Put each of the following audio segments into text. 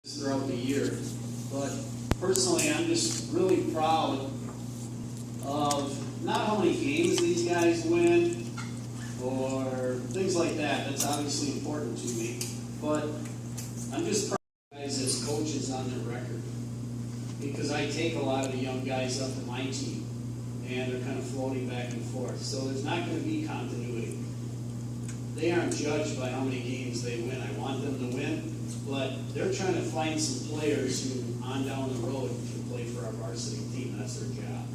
throughout the year. But personally, I'm just really proud of not how many games these guys win or things like that. That's obviously important to me. But I'm just proud of guys as coaches on their record, because I take a lot of the young guys up to my team, and they're kind of floating back and forth. So there's not going to be continuity. They aren't judged by how many games they win. I want them to win, but they're trying to find some players who, on down the road, can play for our varsity team. That's their job.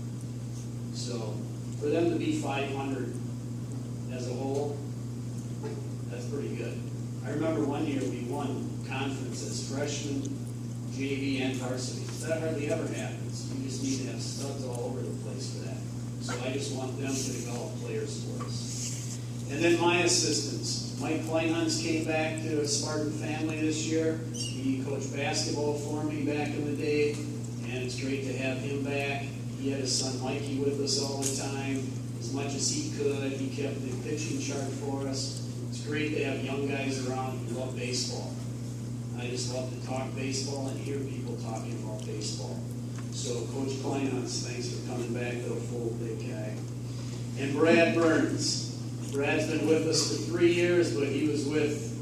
So for them to be 500 as a whole, that's pretty good. I remember one year we won conference as freshmen, JV, and varsity. That hardly ever happens. You just need to have studs all over the place for that. So I just want them to develop players for us. And then my assistants. Mike Kleinhans came back to a Spartan family this year. He coached basketball for me back in the day, and it's great to have him back. He had his son Mikey with us all the time, as much as he could. He kept the pitching chart for us. It's great to have young guys around who love baseball. I just love to talk baseball and hear people talking about baseball. So Coach Kleinhans, thanks for coming back to a full big guy. And Brad Burns. Brad's been with us for 3 years, but he was with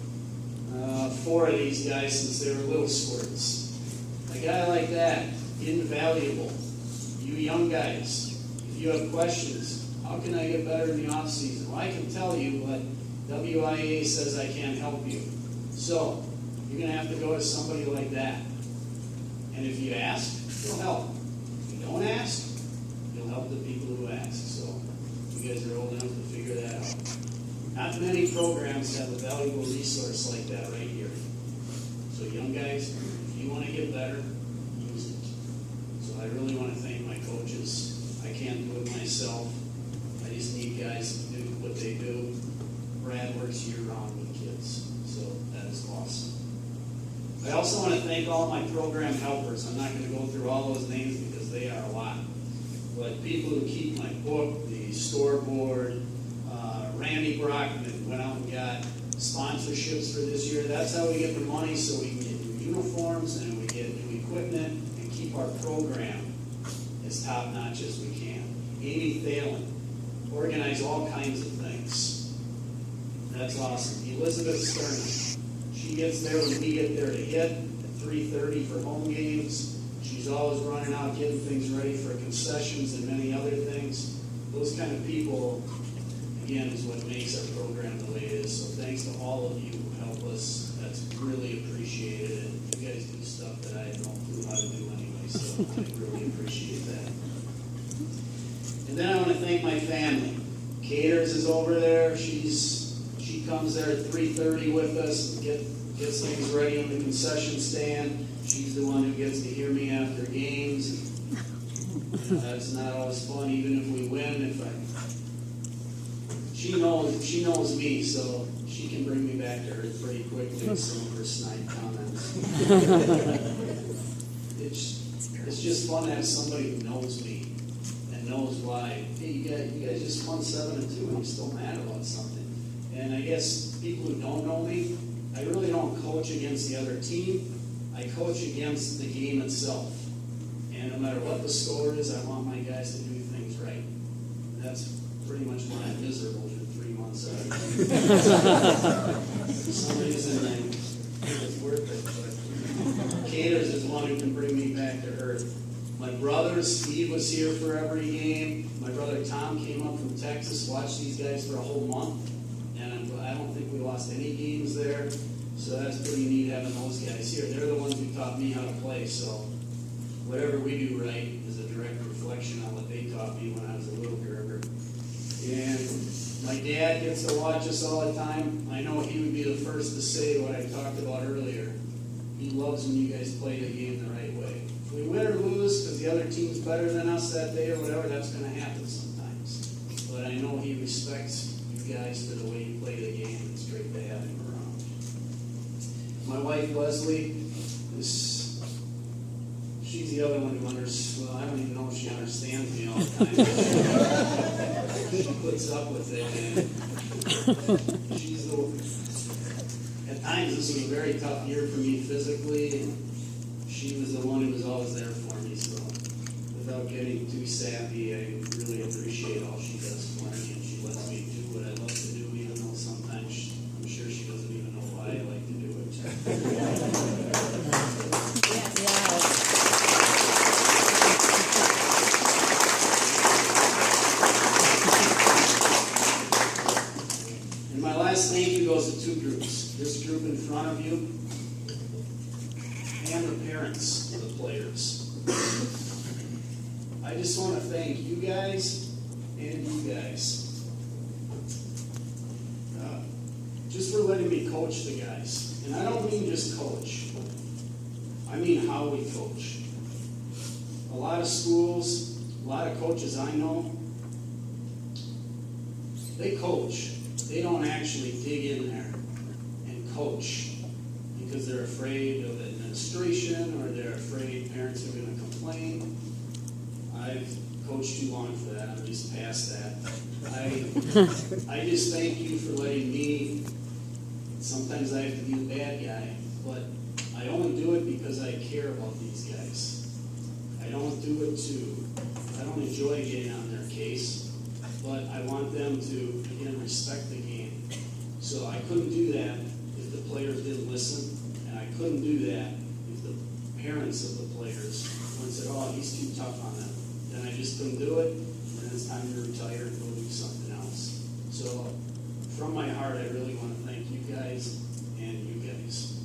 4 of these guys since they were little squirts. A guy like that, invaluable. You young guys, if you have questions, how can I get better in the off season? Well, I can tell you, but WIA says I can't help you. So you're going to have to go to somebody like that. And if you ask, he'll help. If you don't ask, you'll help the people who ask. So you guys are old enough to figure that out. Not many programs have a valuable resource like that right here. So young guys, if you want to get better, use it. So I really want to thank my coaches. I can't do it myself. I just need guys to do what they do. Brad works year-round with kids, so that is awesome. I also want to thank all my program helpers. I'm not going to go through all those names because they are a lot. But people who keep my book, the scoreboard, Randy Brockman went out and got sponsorships for this year. That's how we get the money, so we can get new uniforms and we get new equipment and keep our program as top-notch as we can. Amy Thalen organized all kinds of things. That's awesome. Elizabeth Stern, she gets there when we get there to hit at 3:30 for home games. She's always running out, getting things ready for concessions and many other things. Those kind of people, again, is what makes our program the way it is. So thanks to all of you who help us. That's really appreciated. And you guys do stuff that I have no clue how to do anyway, so I really appreciate that. And then I want to thank my family. Caters is over there. She comes there at 3:30 with us and gets things ready in the concession stand. She's the one who gets to hear me after games. That's not always fun, even if we win. She knows me, so she can bring me back to earth pretty quickly with some of her snide comments. It's just fun to have somebody who knows me and knows why. Hey, you guys just won 7-2 and you're still mad about something. And I guess people who don't know me, I really don't coach against the other team. I coach against the game itself. And no matter what the score is, I want my guys to do things right. That's pretty much why I'm miserable for 3 months out of the year. For some reason, I think it's worth it. But Caters is one who can bring me back to earth. My brother, Steve, was here for every game. My brother, Tom, came up from Texas, watched these guys for a whole month. And I don't think we lost any games there. So that's pretty neat having those guys here. They're the ones who taught me how to play. So whatever we do right is a direct reflection on what they taught me when I was a little gerber. And my dad gets to watch us all the time. I know he would be the first to say what I talked about earlier. He loves when you guys play the game the right way. If we win or lose because the other team's better than us that day or whatever, that's going to happen sometimes. But I know he respects you guys for the way you play the game. It's great to have him around. My wife, Leslie, she's the other one who well, I don't even know if she understands me all the time. She puts up with it. And she's at times, this was a very tough year for me physically. And she was the one who was always there for me, so without getting too sappy, I really appreciate all she does for me, and she lets me do what I love to do, even though sometimes I'm sure she doesn't even know why I like to do it. And my last thank you goes to two groups. This group in front of you and the parents of the players. I just want to thank you guys and you guys. Just for letting me coach the guys. And I don't mean just coach. I mean how we coach. A lot of schools, a lot of coaches I know, they coach. They don't actually dig in there and coach because they're afraid of administration or they're afraid parents are going to complain. I've coached too long for that. I'm just past that. I just thank you for letting me. Sometimes I have to be the bad guy, but I only do it because I care about these guys. I don't do it I don't enjoy getting on their case, but I want them to, again, respect the game. So I couldn't do that if the players didn't listen, and I couldn't do that if the parents of the players went and said, oh, he's too tough on them. Then I just couldn't do it, and then it's time to retire and go do something else. So from my heart, I really want to thank you guys and you guys.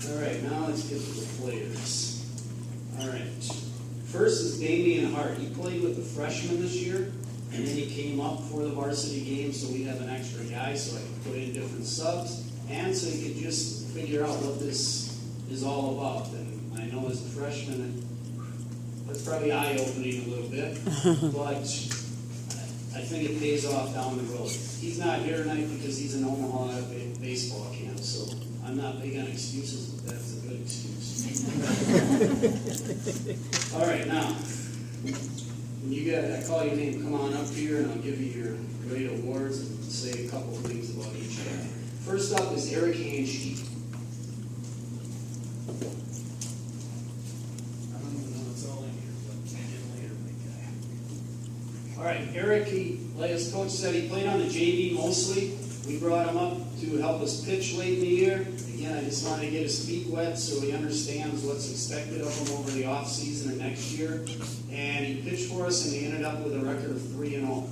All right, now let's get to the players. All right. First is Damian Hart. He played with the freshmen this year, and then he came up for the varsity game, so we have an extra guy so I could put in different subs, and so he could just figure out what this is all about. And I know as a freshman, that's probably eye-opening a little bit, but I think it pays off down the road. He's not here tonight because he's in Omaha at a baseball camp, so I'm not big on excuses, but that's a good excuse. All right, now, when I call your name, come on up here, and I'll give you your great awards and say a couple of things about each guy. First up is Eric Hanschke. All right, Eric, like his coach said, he played on the JV mostly. We brought him up to help us pitch late in the year. Again, I just wanted to get his feet wet so he understands what's expected of him over the off season and next year. And he pitched for us, and he ended up with a record of 3-0.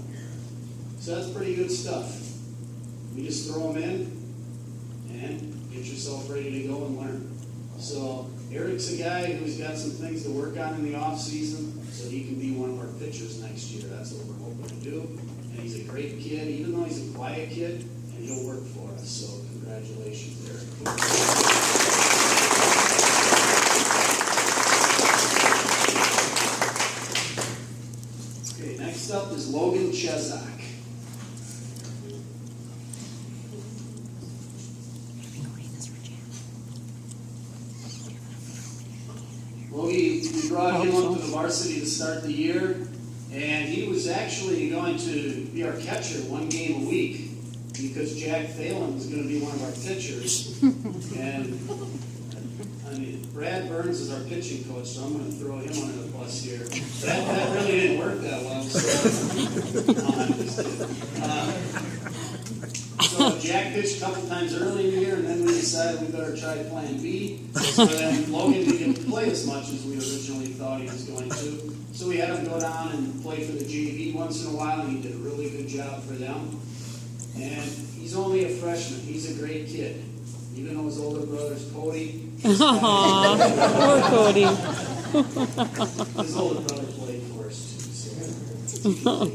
So that's pretty good stuff. We just throw him in and get yourself ready to go and learn. So Eric's a guy who's got some things to work on in the off season, so he can be one of our pitchers next year. That's what we're hoping to do. And he's a great kid, even though he's a quiet kid, and he'll work for us. So congratulations, Eric. Okay, next up is Logan Chezak. We brought him up to the varsity to start the year, and he was actually going to be our catcher one game a week because Jack Phelan was going to be one of our pitchers. And I mean, Brad Burns is our pitching coach, so I'm going to throw him under the bus here. That really didn't work that well. So, no, I'm just kidding. So Jack pitched a couple times early in the year, and then we decided we better try plan B. So then Logan didn't play as much as we originally thought he was going to. So we had him go down and play for the JV once in a while, and he did a really good job for them. And he's only a freshman. He's a great kid. Even though his older brother's Cody. Aww, poor Cody. His older brother played for us too. So.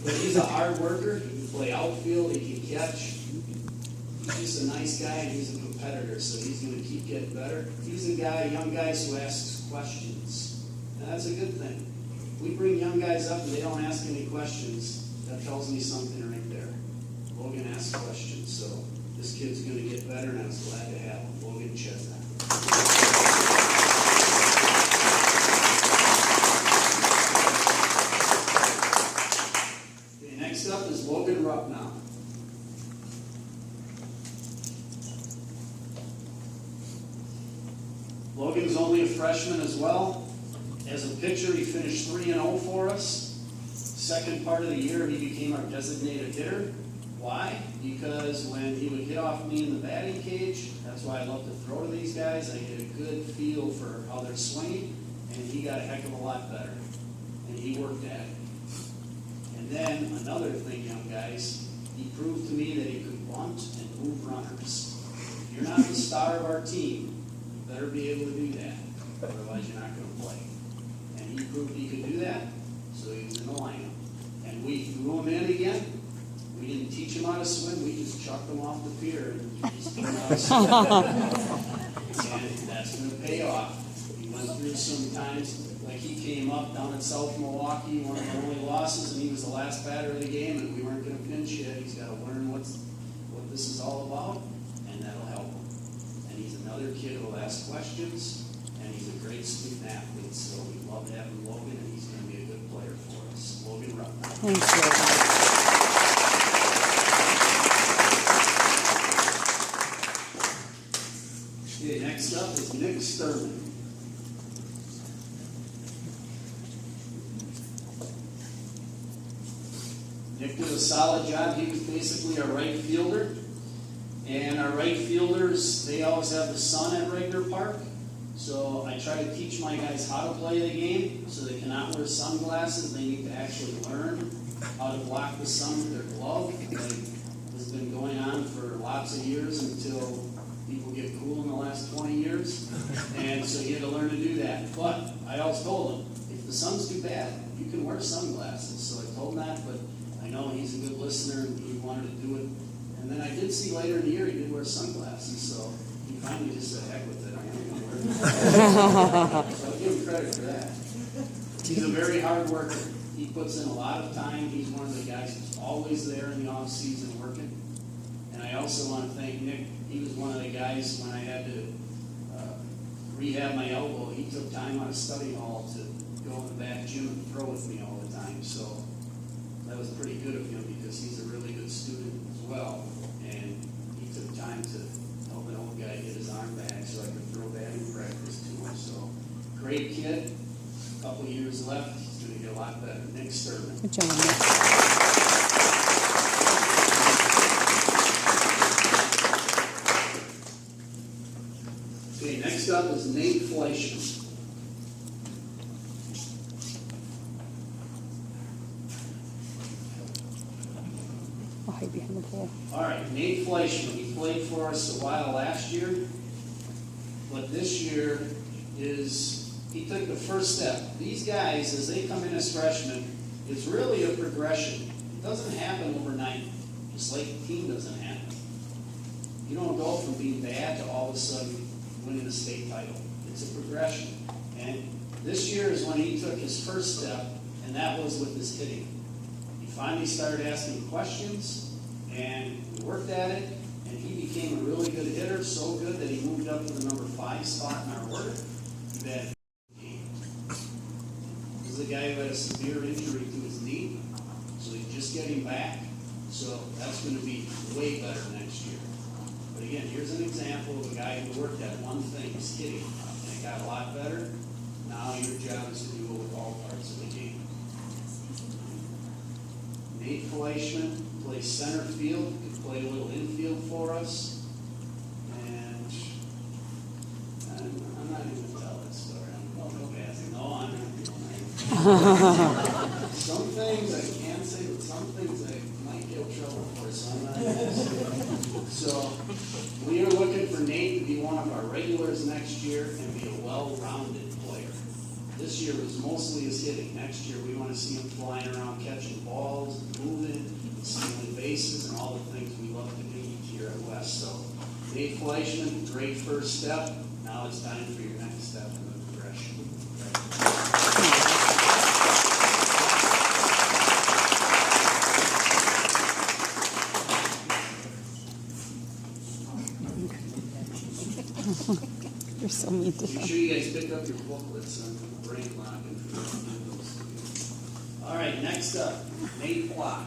But he's a hard worker. He can play outfield. He can catch. He's just a nice guy, and he's a competitor, so he's going to keep getting better. He's a guy, young guys who asks questions, and that's a good thing. We bring young guys up and they don't ask any questions. That tells me something right there. Logan asks questions, so this kid's going to get better, and I was glad to have him. Logan Chezak. only a freshman as well. As a pitcher, he finished 3-0 for us. Second part of the year, he became our designated hitter. Why? Because when he would hit off me in the batting cage, that's why I love to throw to these guys. I get a good feel for how they're swinging, and he got a heck of a lot better. And he worked at it. And then another thing, young guys, he proved to me that he could bunt and move runners. If you're not the star of our team, you better be able to do that. Otherwise, you're not going to play. And he proved he could do that, so he was in the lineup. And we threw him in again. We didn't teach him how to swim. We just chucked him off the pier and just threw him out of swim. And that's going to pay off. He went through some times, like he came up down in South Milwaukee, one of our only losses, and he was the last batter of the game, and we weren't going to pinch hit. He's got to learn what this is all about, and that'll help him. And he's another kid who will ask questions, and he's a great student athlete, so we love having Logan, and he's going to be a good player for us. Logan Rupp. Thanks, Logan. Okay, next up is Nick Sterling. Nick did a solid job. He was basically our right fielder. And our right fielders, they always have the sun at Regner Park. So I try to teach my guys how to play the game so they cannot wear sunglasses. They need to actually learn how to block the sun with their glove. Like has been going on for lots of years until people get cool in the last 20 years. And so you had to learn to do that. But I always told him, if the sun's too bad, you can wear sunglasses. So I told him that, but I know he's a good listener and he wanted to do it. And then I did see later in the year he did wear sunglasses, so he finally just said, heck with it, I'm going to wear them. So I'll give him credit for that. He's a very hard worker. He puts in a lot of time. He's one of the guys who's always there in the off season working. And I also want to thank Nick. He was one of the guys when I had to rehab my elbow. He took time out of study hall to go in the back gym and throw with me all the time. So that was pretty good of him because he's a really good student as well. And he took time to help an old guy get his arm back so I could throw batting practice to him. So great kid. A couple years left. He's going to get a lot better. Nick Sterling. Good job, Nick. Okay, next up is Nate Fleischman. I'll hide behind the pole. All right, Nate Fleischman. He played for us a while last year, but this year he took the first step. These guys, as they come in as freshmen, it's really a progression. It doesn't happen overnight, just like the team doesn't happen. You don't go from being bad to all of a sudden winning a state title. It's a progression. And this year is when he took his first step, and that was with his hitting. He finally started asking questions, and we worked at it, and he became a really good hitter, so good that he moved up to the number 5 spot in our order. That this is a guy who had a severe injury to his knee, so he's just getting back. So that's going to be way better next year. But again, here's an example of a guy who worked at one thing, his hitting, and it got a lot better. Now your job is to do it with all parts of the game. Nate Fleischman plays center field, could play a little infield for us. And I'm not even going to tell that story. I'm not. Some things I can say, but some things I might get in trouble for, so I'm not going to say. So we are looking for Nate to be one of our regulars next year and be a well-rounded player. This year was mostly his hitting. Next year we want to see him flying around catching balls, moving, stealing bases, and all the things we love to do here at West. So Nate Fleischman, great first step. Now it's time for your next step in the progression. You're so mean to Make him. sure you guys pick up your booklets on the brain lock and those. All right, next up, Nate Block.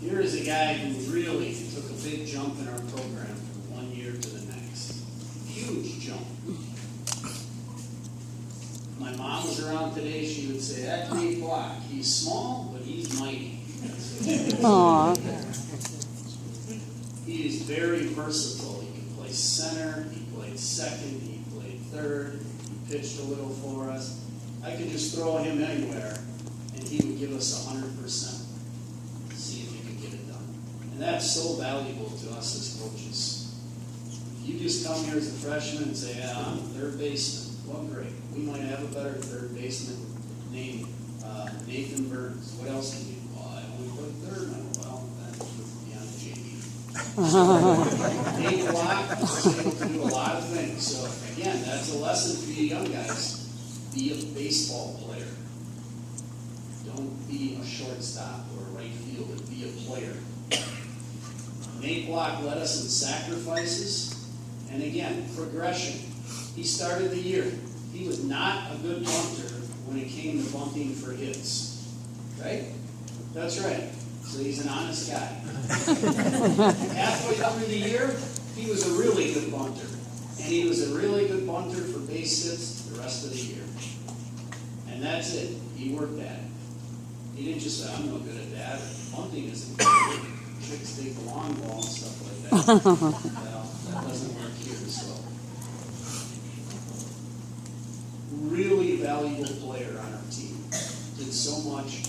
Here is a guy who really took a big jump in our program from one year to the next. Huge jump. My mom was around today, she would say, that's Nate Block. He's small, but he's mighty. Aw. He is very versatile. He can play center, he played second, he played third, he pitched a little for us. I could just throw him anywhere, and he would give us 100%. See if he could get it done. And that's so valuable to us as coaches. If you just come here as a freshman and say, yeah, I'm third baseman, well, great. We might have a better third baseman named Nathan Burns. What else can you do? Well, I only put third. Well, that's beyond JV. Nate Block was able to do a lot of things. So, again, that's a lesson for you young guys. Be a baseball player. Don't be a shortstop or a right fielder. Be a player. Nate Block led us in sacrifices. And again, progression. He started the year. He was not a good bunter when it came to bunting for hits. Right? That's right. So he's an honest guy. Halfway through the year, he was a really good bunter. And he was a really good bunter for base hits the rest of the year. And that's it. He worked at it. He didn't just say, I'm no good at that. Bunting isn't good. Chicks take the long ball and stuff like that. Well, that doesn't work here. So, really valuable player on our team. Did so much.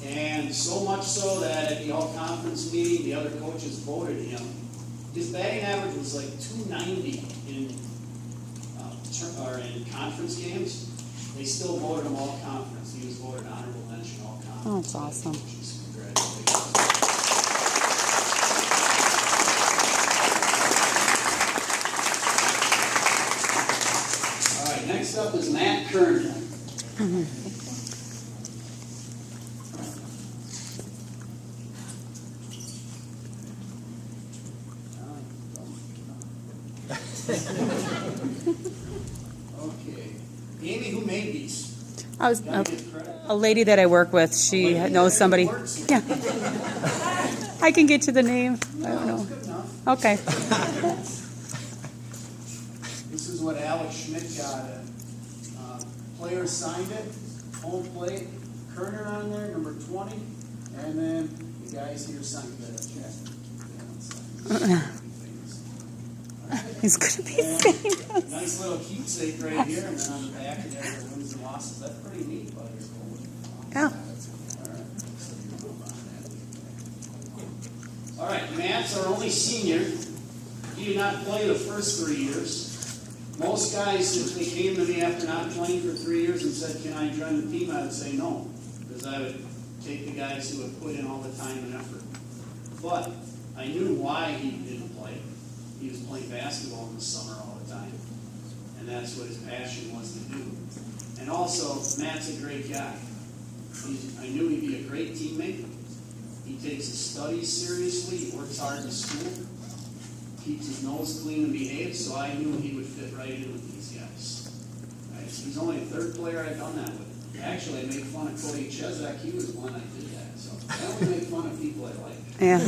And so much so that at the all-conference meeting, the other coaches voted him. His batting average was like 290 in conference games. They still voted him all-conference. He was voted honorable mention all-conference. Oh, that's awesome. Congratulations. All right, next up is Matt Kerner. Okay. Amy, who made these? I was Gotta give credit. a lady that I work with. She knows somebody. Yeah. I can get you the name. I don't know. Good enough. Okay. This is what Alex Schmidt got. Players signed it, home plate, Kerner on there, number 20, and then the guys here signed the check. He's gonna be And famous. nice little keepsake right here, and then on the back of there, the wins and losses. That's pretty neat, buddy. Yeah. All right, Matt's our only senior. He did not play the first 3 years. Most guys, if they came to me after not playing for 3 years and said, can I join the team, I would say no. Because I would take the guys who would put in all the time and effort. But I knew why he didn't play. He was playing basketball in the summer all the time. And that's what his passion was to do. And also, Matt's a great guy. I knew he'd be a great teammate. He takes his studies seriously. He works hard in school. Keeps his nose clean and behaves, so I knew he would fit right in with these guys. Right? He's only the third player I've done that with. Actually, I made fun of Cody Chesak. He was one I did that. So I only make fun of people I like. Yeah.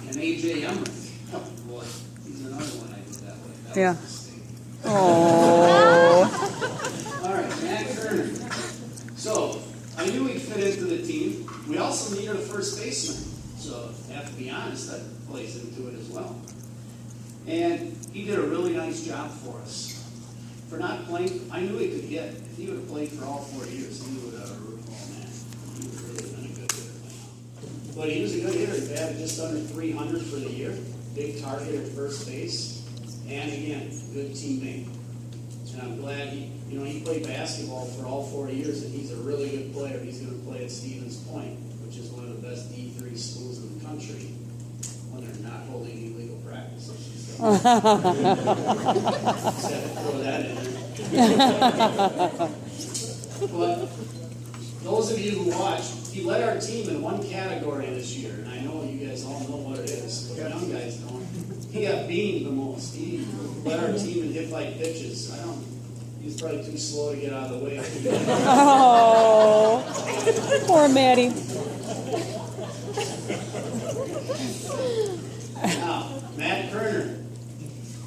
And A.J. Emmerich. Oh, boy. He's another one I did that with. That Yeah. was a mistake. Oh. All right, Matt Kerner. So, I knew he'd fit into the team. We also needed a first baseman. So, I have to be honest, that plays into it as well. And he did a really nice job for us. For not playing, I knew he could hit. If he would have played for all 4 years, he would have, oh man, he would have really been a good hitter. But he was a good hitter. He batted just under 300 for the year. Big target at first base. And again, good teammate. And I'm glad he played basketball for all 4 years, and he's a really good player. He's going to play at Stevens Point, which is one of the best D3 schools in the country when they're not holding illegal practices. Just had to throw that in there. But those of you who watched, he led our team in one category this year, and I know you guys all know what it is, but young guys don't. He got beamed the most. He led our team in hit by pitches. He's probably too slow to get out of the way. Oh. Poor Maddie. Matt Kerner.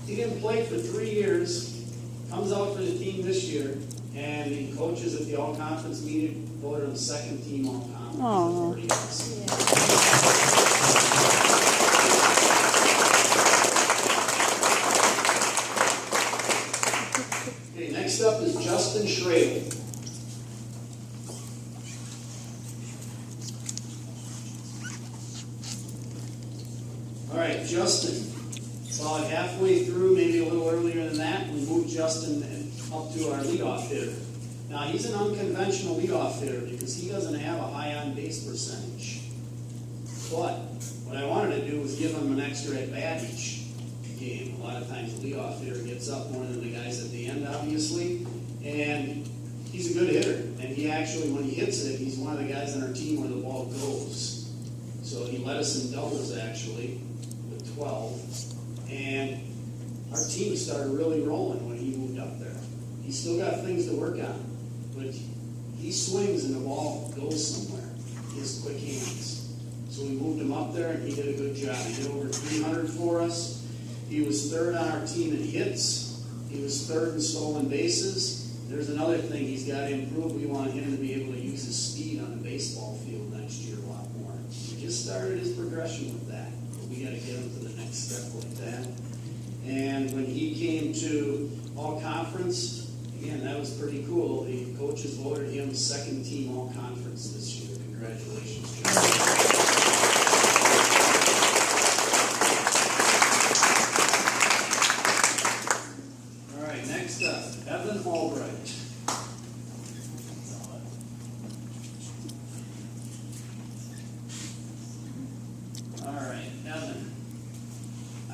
He didn't play for 3 years, comes out for the team this year, and the coaches at the all-conference meeting voted him second team all-conference. Aw. That's pretty awesome. Okay, next up is Justin Schrader. All right, Justin. About halfway through, maybe a little earlier than that, we moved Justin up to our leadoff hitter. Now, he's an unconventional leadoff hitter because he doesn't have a high on-base percentage. But what I wanted to do was give him an extra at-bat each game. A lot of times the leadoff hitter gets up more than the guys at the end, obviously. And he's a good hitter. And he actually, when he hits it, he's one of the guys on our team where the ball goes. So he led us in doubles, actually, with 12. And our team started really rolling when he moved up there. He's still got things to work on, but he swings and the ball goes somewhere. He has quick hands. So we moved him up there and he did a good job. He did over 300 for us. He was third on our team in hits. He was third in stolen bases. There's another thing he's got to improve. We want him to be able to use his speed on the baseball field next year a lot more. He just started his progression with that. We got to get him to the next step like that. And when he came to all conference, again, that was pretty cool. The coaches voted him second team all conference this year. Congratulations, John. All right, next up, Evan Albright.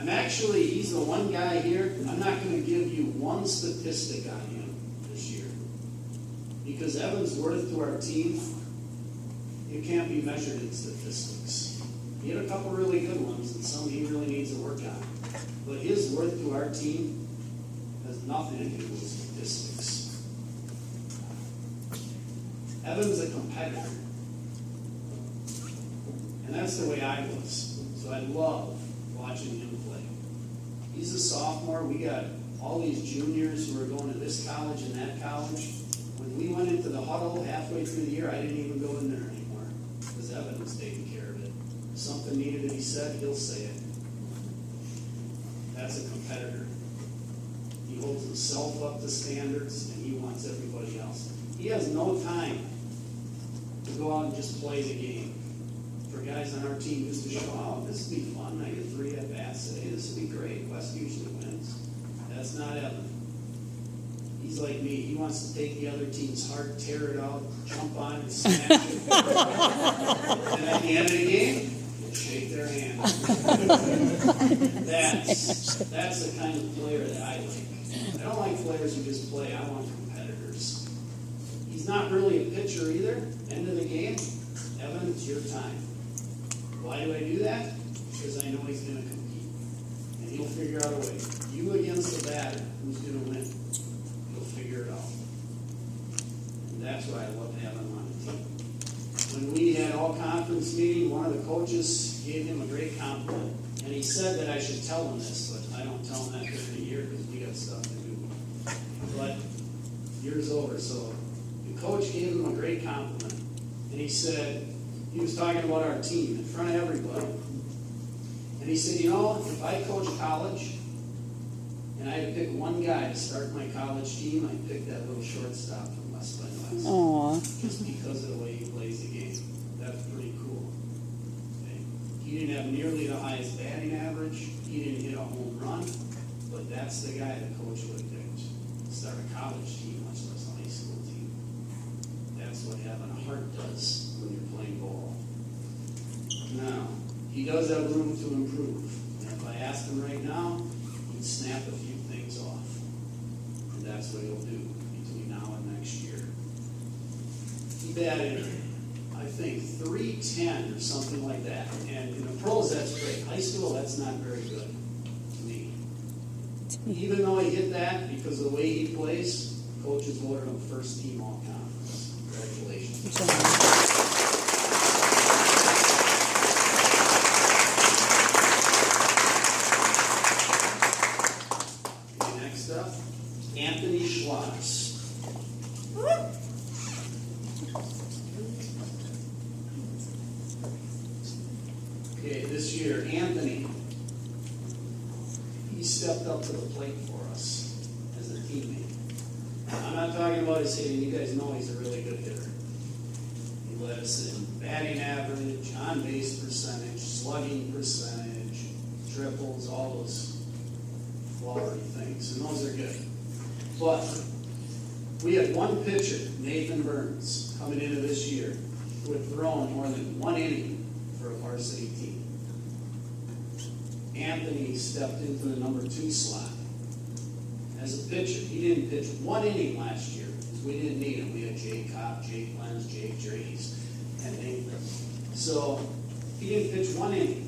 Actually, he's the one guy here. I'm not going to give you one statistic on him this year. Because Evan's worth to our team, it can't be measured in statistics. He had a couple really good ones and some he really needs to work on. But his worth to our team has nothing to do with statistics. Evan's a competitor. And that's the way I was. So I love watching him play. He's a sophomore. We got all these juniors who are going to this college and that college. When we went into the huddle halfway through the year, I didn't even go in there anymore because Evan was taking care of it. If something needed to be said, he'll say it. That's a competitor. He holds himself up to standards and he wants everybody else. He has no time to go out and just play the game. For guys on our team just to show, oh, this will be fun. I get 3 at-bats today. This will be great. West usually wins. That's not Evan. He's like me. He wants to take the other team's heart, tear it out, jump on and smash it. And at the end of the game, he'll shake their hand. That's the kind of player that I like. I don't like players who just play. I want competitors. He's not really a pitcher either. End of the game, Evan, it's your time. Why do I do that? Because I know he's going to compete. And he'll figure out a way. You against the batter, who's going to win? He'll figure it out. And that's why I love having him on the team. When we had all conference meeting, one of the coaches gave him a great compliment. And he said that I should tell him this, but I don't tell him that during the year because we got stuff to do. But year's over, so the coach gave him a great compliment. And he said, he was talking about our team in front of everybody. And he said, you know, if I coach college and I had to pick one guy to start my college team, I'd pick that little shortstop from West Bend West. Aww. Just because of the way he plays the game. That's pretty cool. Okay. He didn't have nearly the highest batting average. He didn't hit a home run. But that's the guy the coach would have picked to start a college team, much less a high school team. That's what having a heart does when you're playing ball. Now, he does have room to improve. And if I asked him right now, he'd snap a few things off. And that's what he'll do between now and next year. He batted, I think, .310 or something like that. And in the pros, that's great. High school, that's not very good to me. Even though he hit that, because of the way he plays, coaches voted him first team all conference. Congratulations. Anthony. He stepped up to the plate for us as a teammate. I'm not talking about his hitting. You guys know he's a really good hitter. He led us in batting average, on base percentage, slugging percentage, triples, all those flowery things, and those are good. But we had one pitcher, Nathan Burns, coming into this year, who had thrown more than 1 inning for a varsity team. Anthony stepped into the number 2 slot as a pitcher. He didn't pitch 1 inning last year because we didn't need him. We had Jake Kopp, Jake Lenz, Jake Drays, and Nathan. So he didn't pitch 1 inning.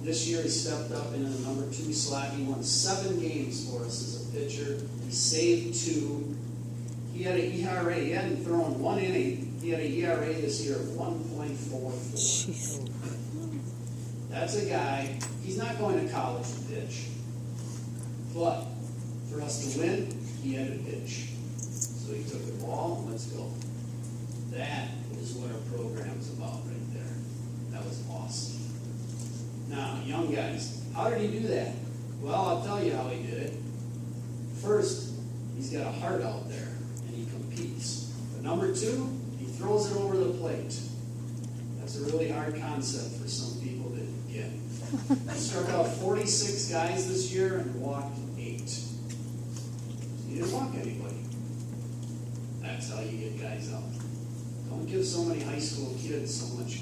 This year he stepped up into the number 2 slot. He won 7 games for us as a pitcher. He saved 2. He had an ERA. He hadn't thrown 1 inning. He had an ERA this year of 1.44. Jeez. That's a guy, he's not going to college to pitch. But for us to win, he had to pitch. So he took the ball and let's go. That is what our program's about right there. That was awesome. Now, young guys, how did he do that? Well, I'll tell you how he did it. First, he's got a heart out there, and he competes. But number 2, he throws it over the plate. That's a really hard concept for some people to get. He struck out 46 guys this year and walked 8. He didn't walk anybody. That's how you get guys out. Don't give so many high school kids so much,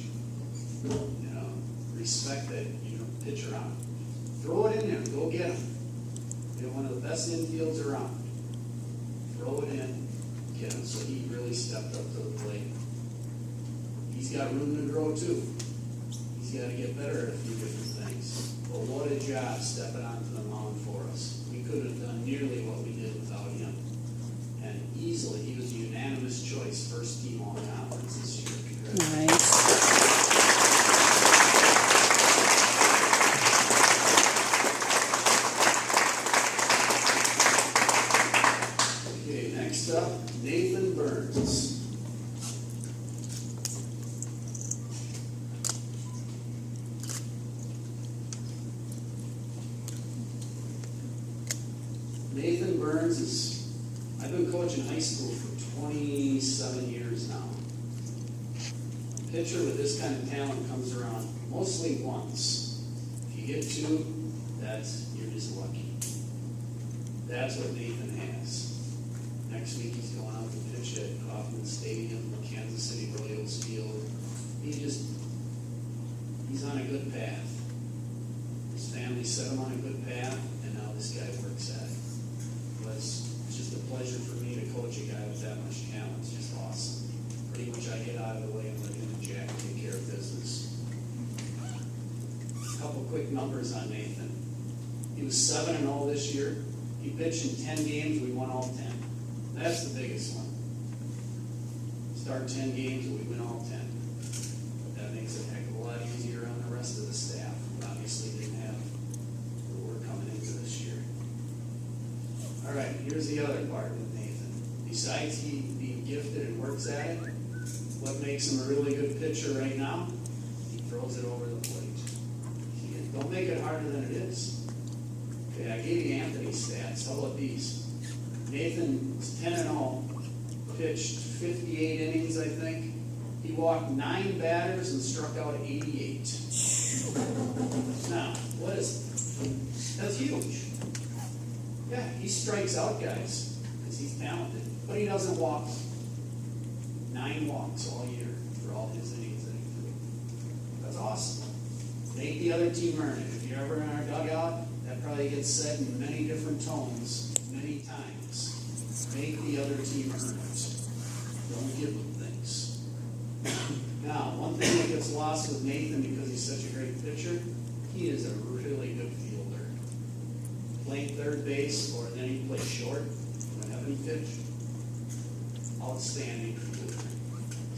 respect that you don't pitch around. Throw it in there. Go get them. You're one of the best infields around. Throw it in. Get him. So he really stepped up to the plate. He's got room to grow too. He's got to get better at a few different things. But what a job stepping onto the mound for us. We could have done nearly what we did without him. And easily, he was a unanimous choice, first team all conference this year. Nice. Next up, Nathan Burns. Nathan Burns is, I've been coaching high school for 27 years now. A pitcher with this kind of talent comes around mostly once. If you get 2, you're just lucky. That's what Nathan has. Next week he's going out to pitch at Kauffman Stadium, Kansas City Royals Field. He's on a good path. His family set him on a good path, and now this guy works at it. But it's just a pleasure for me to coach a guy with that much talent. It's just awesome. Pretty much I get out of the way and let him and Jack take care of business. A couple quick numbers on Nathan. He was 7-0 this year. He pitched in 10 games. We won all 10. That's the biggest one. Start 10 games and we win all 10. That makes it a heck of a lot easier on the rest of the staff. We obviously didn't have the work coming into this year. All right, here's the other part with Nathan. Besides he being gifted and works at it, what makes him a really good pitcher right now? He throws it over the plate. Don't make it harder than it is. Okay, I gave you Anthony's stats. How about these? Nathan was 10-0, pitched 58 innings, I think. He walked 9 batters and struck out 88. Now, what is it? That's huge. Yeah, he strikes out guys because he's talented, but he doesn't walk. 9 walks all year for all his innings that he threw. That's awesome. Make the other team earn it. If you're ever in our dugout, that probably gets said in many different tones, many times. Make the other team earn it. Don't give them things. Now, one thing that gets lost with Nathan because he's such a great pitcher, he is a really good fielder. Playing third base, or then he plays short whenever he pitched. Outstanding fielder.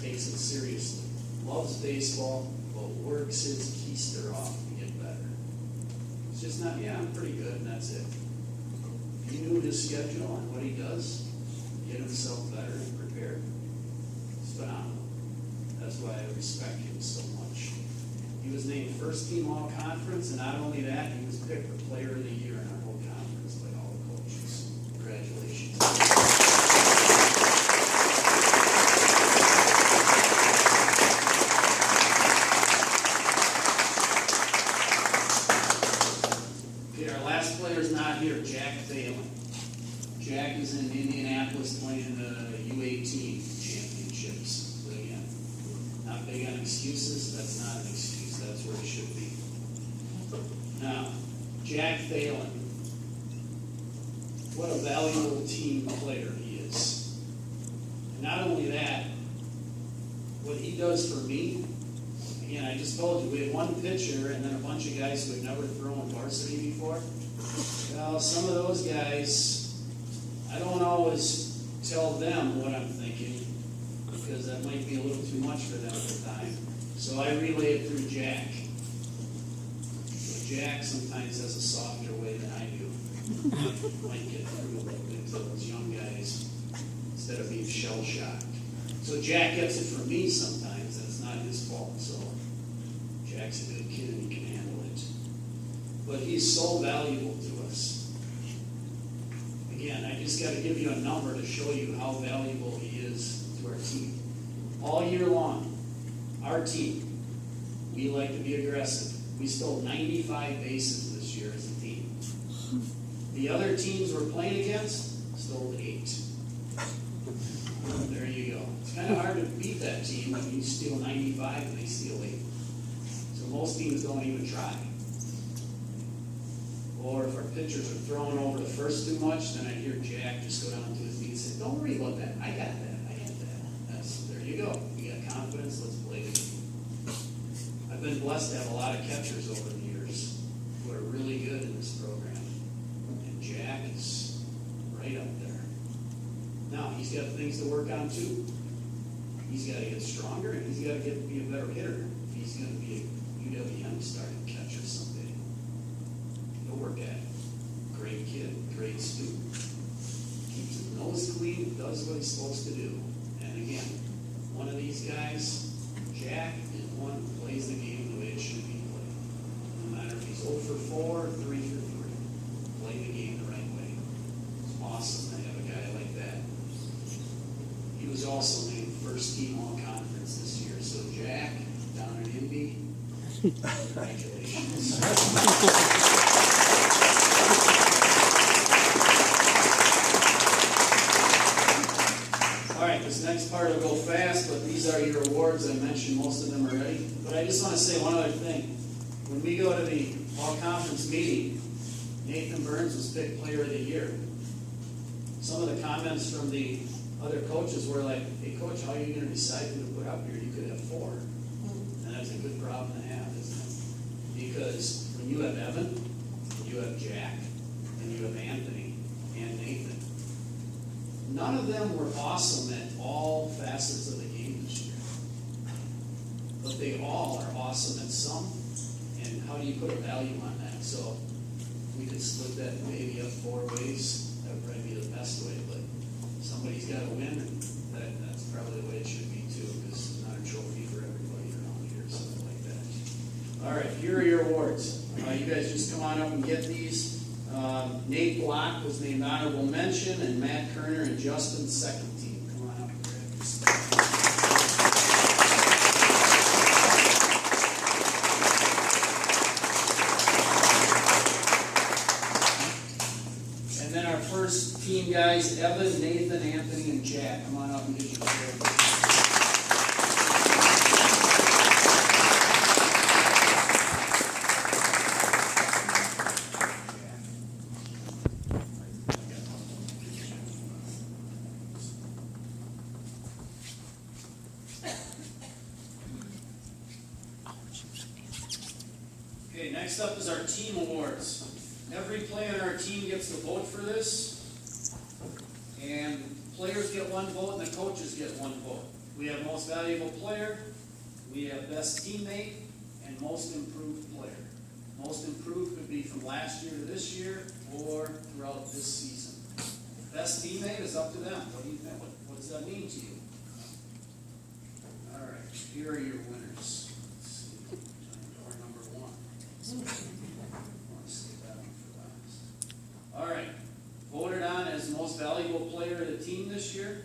Takes it seriously. Loves baseball, but works his keister off to get better. It's just not, yeah, I'm pretty good, and that's it. If he knew his schedule and what he does, get himself better and prepared, it's phenomenal. That's why I respect him so much. He was named first team all conference, and not only that, he was picked the player of the year in our whole conference by all the coaches. Congratulations. Okay, our last player is not here, Jack Thalen. Jack is in Indianapolis playing the U18 championships. So again, not big on excuses. That's not an excuse. That's where it should be. Now, Jack Thalen, what a valuable team player he is. And not only that, what he does for me, again, I just told you, we had one pitcher and then a bunch of guys who had never thrown varsity before. Well, some of those guys, I don't always tell them what I'm thinking because that might be a little too much for them at the time. So I relay it through Jack. So Jack sometimes has a softer way than I do. Might get through a little bit to those young guys instead of being shell-shocked. So Jack gets it from me sometimes. That's not his fault. So Jack's a good kid and he can handle it. But he's so valuable to us. Again, I just got to give you a number to show you how valuable he is to our team. All year long, our team, we like to be aggressive. We stole 95 bases this year as a team. The other teams we're playing against stole 8. There you go. It's kind of hard to beat that team when you steal 95 and they steal 8. So most teams don't even try. Or if our pitchers are throwing over the first too much, then I hear Jack just go down to his knee and say, "Don't worry about that. I got that. I got that." There you go. We got confidence. Let's play the game. I've been blessed to have a lot of catchers over the years who are really good in this program. And Jack is right up there. Now, he's got things to work on too. He's got to get stronger and he's got to be a better hitter if he's going to be a UWM starting catcher someday. He'll work at it. Great kid, great student. Keeps his nose clean, does what he's supposed to do. And again, one of these guys, Jack, is one who plays the game the way it should be played. No matter if he's 0 for 4 or 3 for 3. Play the game the right way. It's awesome to have a guy like that. He was also named first team all conference this year. So Jack, down in Indy, congratulations. All right, this next part will go fast, but these are your awards. I mentioned most of them already. But I just want to say one other thing. When we go to the all-conference meeting, Nathan Burns was picked player of the year. Some of the comments from the other coaches were like, "Hey, coach, how are you going to decide who to put up here? You could have 4." And that's a good problem to have, isn't it? Because when you have Evan, you have Jack, and you have Anthony and Nathan. None of them were awesome at all facets of the game this year. But they all are awesome at some. And how do you put a value on that? So we could split that maybe up 4 ways. That would probably be the best way. But somebody's got to win, and that's probably the way it should be too, because it's not a trophy for everybody around here, something like that. All right, here are your awards. You guys just come on up and get these. Nate Block was named honorable mention, and Matt Kerner and Justin second team. Come on up and grab your stuff. And then our first team guys, Evan, Nathan, Anthony, and Jack. Come on up and get your stuff. Okay, next up is our team awards. Every player on our team gets to vote for this, and players get 1 vote and the coaches get 1 vote. We have most valuable player, we have best teammate, and most improved player. Most improved could be from last year to this year or throughout this season. Best teammate is up to them. What do you think? What does that mean to you? All right, here are your winners. Let's see. All right. Voted on as the most valuable player of the team this year,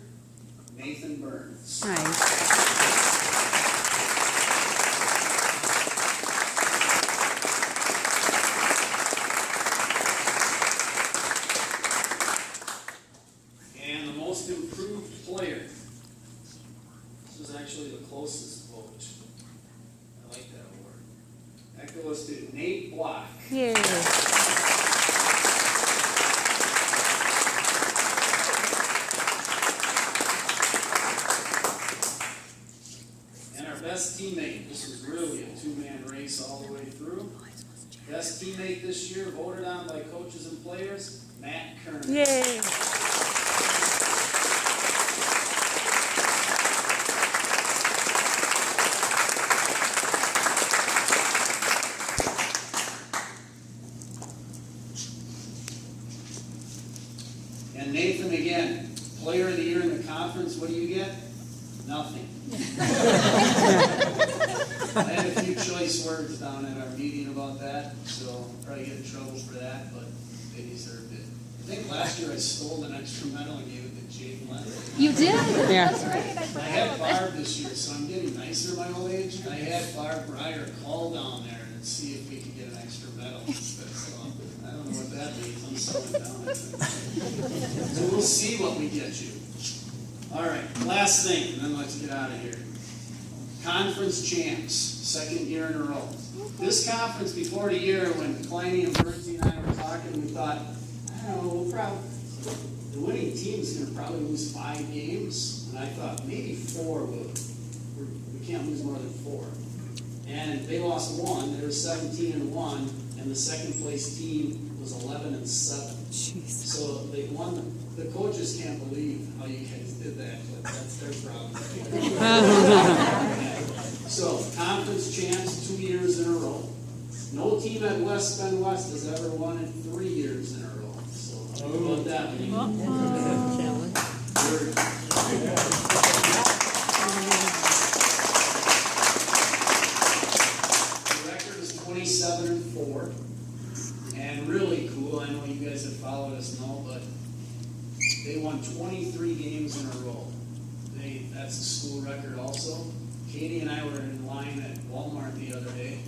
Nathan Burns. Nice. And the most improved player. This was actually the closest vote. I like that award. That goes to Nate Block. Yay. And our best teammate, this was really a two-man race all the way through. Best teammate this year, voted on by coaches and players, Matt Kern. Yay. And Nathan, again, player of the year in the conference, what do you get? Nothing. I had a few choice words down at our meeting about that, so I'll probably get in trouble for that, but they deserved it. I think last year I stole an extra medal and gave it to Jake Leonard. You did? Yeah. That's right. I had Barb this year, so I'm getting nicer my old age. I had Barb Breyer call down there and see if we could get an extra medal. So, I don't know what that means. I'm slowing down, I think. So we'll see what we get you. All right, last thing, and then let's get out of here. Conference champs, second year in a row. This conference before the year, when Kleiny and Bertie and I were talking, we thought, I don't know, the winning team is going to probably lose 5 games. And I thought maybe 4 would. We can't lose more than 4. And they lost 1. They were 17-1, and the second place team was 11-7. Jeez. So they won. The coaches can't believe how you guys did that, but that's their problem. So conference champs 2 years in a row. No team at West Bend West has ever won it 3 years in a row. So how about that? The record is 27-4, and really cool. I know you guys have followed us know, but they won 23 games in a row. That's a school record also. Katie and I were in line at Walmart the other day,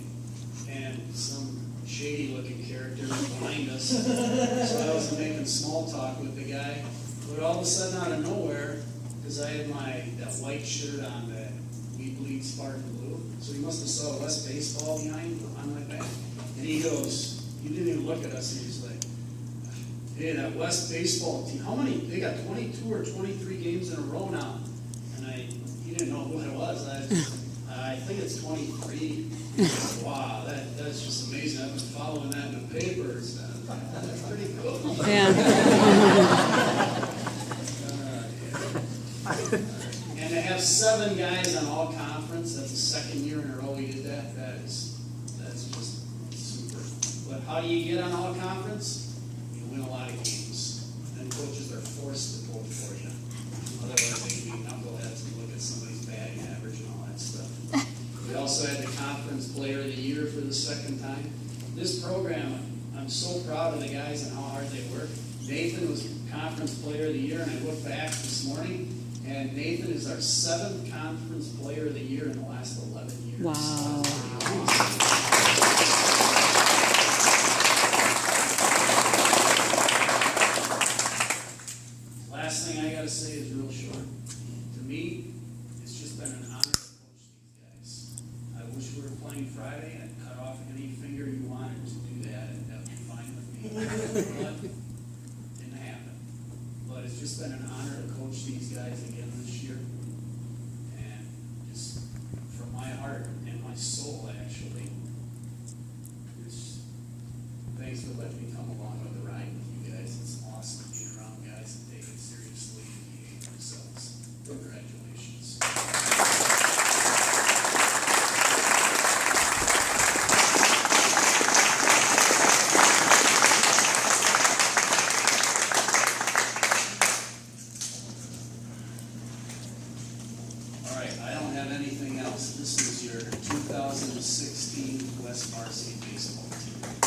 and some shady-looking character was behind us. So I was making small talk with the guy. But all of a sudden, out of nowhere, because I had that white shirt on that we bleed sparkling blue, so he must have saw West Baseball behind on my back. And he goes, he didn't even look at us, and he's like, hey, that West Baseball team, how many? They got 22 or 23 games in a row now. And he didn't know what it was. I think it's 23. Wow, that's just amazing. I've been following that in the papers. That's pretty cool. Yeah. And to have 7 guys on all conference, that's the second year in a row we did that. That's just super. But how do you get on all conference? You win a lot of games. And coaches are forced to vote for you. Otherwise they can be knuckleheads and look at somebody's batting average and all that stuff. We also had the conference player of the year for the second time. This program, I'm so proud of the guys and how hard they work. Nathan was conference player of the year, and I looked back this morning, and Nathan is our 7th conference player of the year in the last 11 years. Wow. Last thing I gotta say is real short. To me, it's just been an honor to coach these guys. I wish we were playing Friday and I'd cut off any finger you wanted to do that, and that would be fine with me. But didn't happen. But it's just been an honor to coach these guys again this year. And just from my heart and my soul, actually, just thanks for letting me come along with the ride with you guys. It's awesome being around guys that take it seriously and behave themselves. Congratulations. All right, I don't have anything else. This is your 2016 West varsity baseball team.